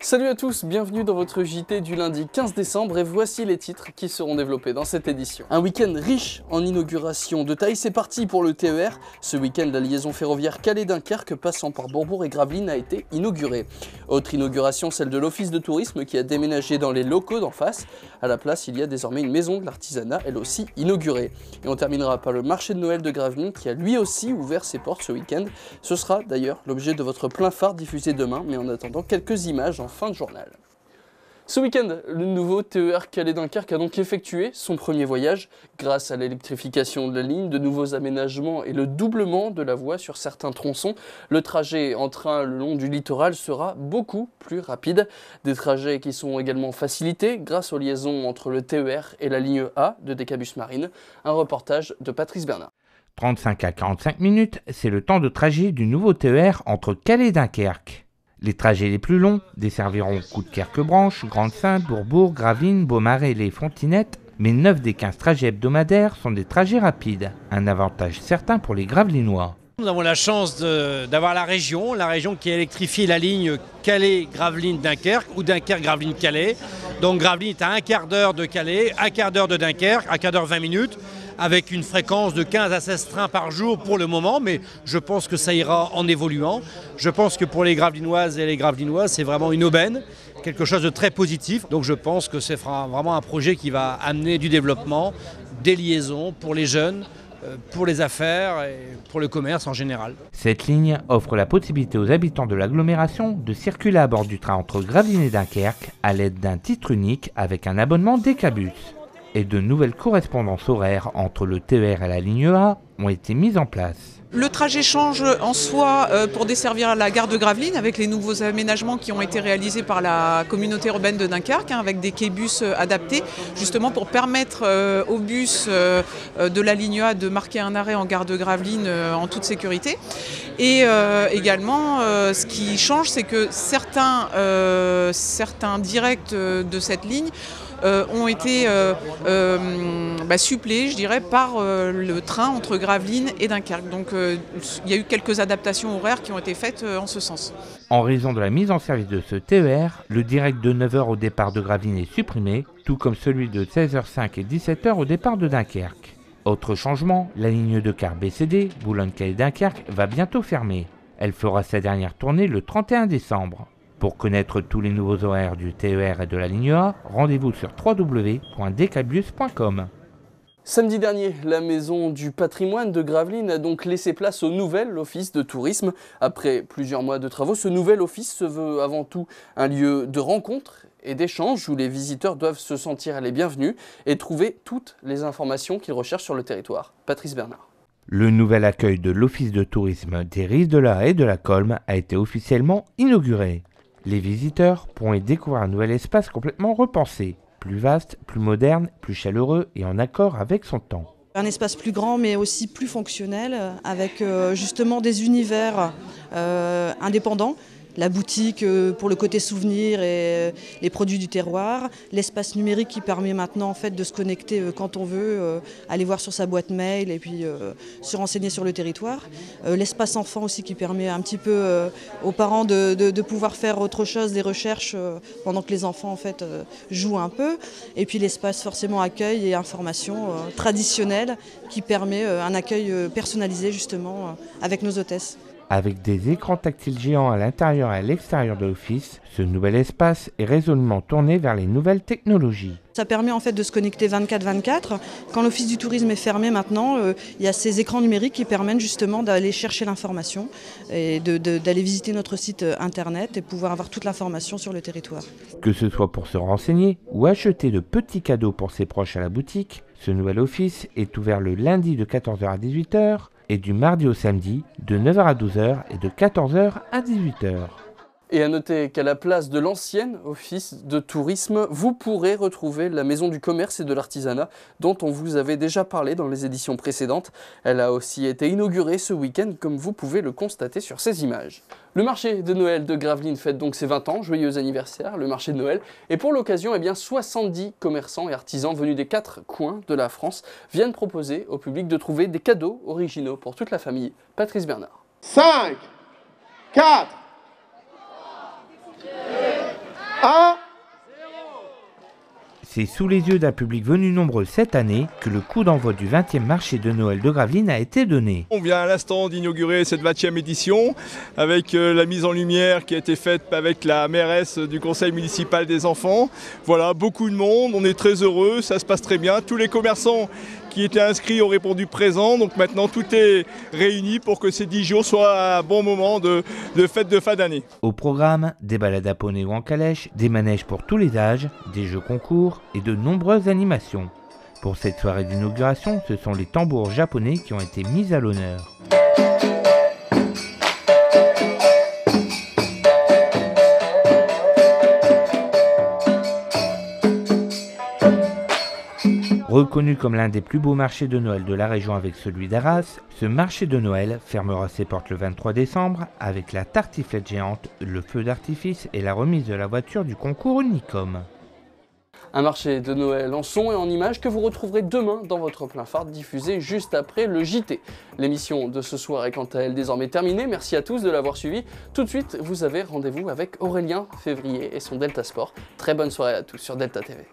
Salut à tous, bienvenue dans votre JT du lundi 15 décembre et voici les titres qui seront développés dans cette édition. Un week-end riche en inauguration de taille, c'est parti pour le TER. Ce week-end, la liaison ferroviaire Calais-Dunkerque passant par Bourbourg et Gravelines a été inaugurée. Autre inauguration, celle de l'Office de tourisme qui a déménagé dans les locaux d'en face. À la place, il y a désormais une maison de l'artisanat, elle aussi inaugurée. Et on terminera par le marché de Noël de Gravelines qui a lui aussi ouvert ses portes ce week-end. Ce sera d'ailleurs l'objet de votre plein phare diffusé demain, mais en attendant quelques images en fin de journal. Ce week-end, le nouveau TER Calais-Dunkerque a donc effectué son premier voyage. Grâce à l'électrification de la ligne, de nouveaux aménagements et le doublement de la voie sur certains tronçons, le trajet en train le long du littoral sera beaucoup plus rapide. Des trajets qui sont également facilités grâce aux liaisons entre le TER et la ligne A de Decabus Marine. Un reportage de Patrice Bernard. 35 à 45 minutes, c'est le temps de trajet du nouveau TER entre Calais et Dunkerque. Les trajets les plus longs desserviront Coudekerque-Branche, Grande-Synthe, Bourbourg, Gravelines, Beaumarais et Fontinettes, mais 9 des 15 trajets hebdomadaires sont des trajets rapides, un avantage certain pour les Gravelinois. Nous avons la chance d'avoir la région qui a électrifié la ligne Calais-Gravelines-Dunkerque ou Dunkerque-Gravelines-Calais. Donc Gravelines est à un quart d'heure de Calais, un quart d'heure de Dunkerque, un quart d'heure 20 minutes, avec une fréquence de 15 à 16 trains par jour pour le moment, mais je pense que ça ira en évoluant. Je pense que pour les Gravelinoises et les Gravelinois, c'est vraiment une aubaine, quelque chose de très positif. Donc je pense que ce sera vraiment un projet qui va amener du développement, des liaisons pour les jeunes, pour les affaires et pour le commerce en général. Cette ligne offre la possibilité aux habitants de l'agglomération de circuler à bord du train entre Gravelines et Dunkerque à l'aide d'un titre unique avec un abonnement Decabus. Et de nouvelles correspondances horaires entre le TER et la ligne A ont été mises en place. Le trajet change en soi pour desservir la gare de Gravelines avec les nouveaux aménagements qui ont été réalisés par la communauté urbaine de Dunkerque avec des quai-bus adaptés justement pour permettre aux bus de la ligne A de marquer un arrêt en gare de Gravelines en toute sécurité. Et également ce qui change, c'est que certains directs de cette ligne ont été suppléés, je dirais, par le train entre Gravelines et Dunkerque. Donc il y a eu quelques adaptations horaires qui ont été faites en ce sens. En raison de la mise en service de ce TER, le direct de 9h au départ de Gravelines est supprimé, tout comme celui de 16h05 et 17h au départ de Dunkerque. Autre changement, la ligne de car BCD, Boulogne-Calais-Dunkerque, va bientôt fermer. Elle fera sa dernière tournée le 31 décembre. Pour connaître tous les nouveaux horaires du TER et de la ligne A, rendez-vous sur www.decabus.com. Samedi dernier, la Maison du patrimoine de Gravelines a donc laissé place au nouvel office de tourisme. Après plusieurs mois de travaux, ce nouvel office se veut avant tout un lieu de rencontre et d'échange où les visiteurs doivent se sentir les bienvenus et trouver toutes les informations qu'ils recherchent sur le territoire. Patrice Bernard. Le nouvel accueil de l'office de tourisme des Rives de la et de la Colme a été officiellement inauguré. Les visiteurs pourront y découvrir un nouvel espace complètement repensé, plus vaste, plus moderne, plus chaleureux et en accord avec son temps. Un espace plus grand mais aussi plus fonctionnel avec justement des univers indépendants. La boutique pour le côté souvenir et les produits du terroir, l'espace numérique qui permet maintenant en fait de se connecter quand on veut, aller voir sur sa boîte mail et puis se renseigner sur le territoire. L'espace enfant aussi qui permet un petit peu aux parents de pouvoir faire autre chose, des recherches pendant que les enfants en fait jouent un peu. Et puis l'espace forcément accueil et information traditionnel qui permet un accueil personnalisé justement avec nos hôtesses. Avec des écrans tactiles géants à l'intérieur et à l'extérieur de l'office, ce nouvel espace est résolument tourné vers les nouvelles technologies. Ça permet en fait de se connecter 24/24. Quand l'office du tourisme est fermé maintenant, il y a ces écrans numériques qui permettent justement d'aller chercher l'information et d'aller visiter notre site internet et pouvoir avoir toute l'information sur le territoire. Que ce soit pour se renseigner ou acheter de petits cadeaux pour ses proches à la boutique, ce nouvel office est ouvert le lundi de 14h à 18h et du mardi au samedi de 9h à 12h et de 14h à 18h. Et à noter qu'à la place de l'ancienne office de tourisme, vous pourrez retrouver la Maison du commerce et de l'artisanat dont on vous avait déjà parlé dans les éditions précédentes. Elle a aussi été inaugurée ce week-end comme vous pouvez le constater sur ces images. Le marché de Noël de Gravelines fête donc ses 20 ans, joyeux anniversaire, le marché de Noël. Et pour l'occasion, 70 commerçants et artisans venus des 4 coins de la France viennent proposer au public de trouver des cadeaux originaux pour toute la famille. Patrice Bernard. 5, 4, 1. C'est sous les yeux d'un public venu nombreux cette année que le coup d'envoi du 20e marché de Noël de Gravelines a été donné. On vient à l'instant d'inaugurer cette 20e édition avec la mise en lumière qui a été faite avec la mairesse du conseil municipal des enfants. Voilà, beaucoup de monde, on est très heureux, ça se passe très bien. Tous les commerçants qui étaient inscrits ont répondu présent, donc maintenant tout est réuni pour que ces 10 jours soient un bon moment de fête de fin d'année. Au programme, des balades à poney ou en calèche, des manèges pour tous les âges, des jeux concours et de nombreuses animations. Pour cette soirée d'inauguration, ce sont les tambours japonais qui ont été mis à l'honneur. Reconnu comme l'un des plus beaux marchés de Noël de la région avec celui d'Arras, ce marché de Noël fermera ses portes le 23 décembre avec la tartiflette géante, le feu d'artifice et la remise de la voiture du concours Unicom. Un marché de Noël en son et en images que vous retrouverez demain dans votre plein phare diffusé juste après le JT. L'émission de ce soir est quant à elle désormais terminée. Merci à tous de l'avoir suivi. Tout de suite, vous avez rendez-vous avec Aurélien Février et son Delta Sport. Très bonne soirée à tous sur Delta TV.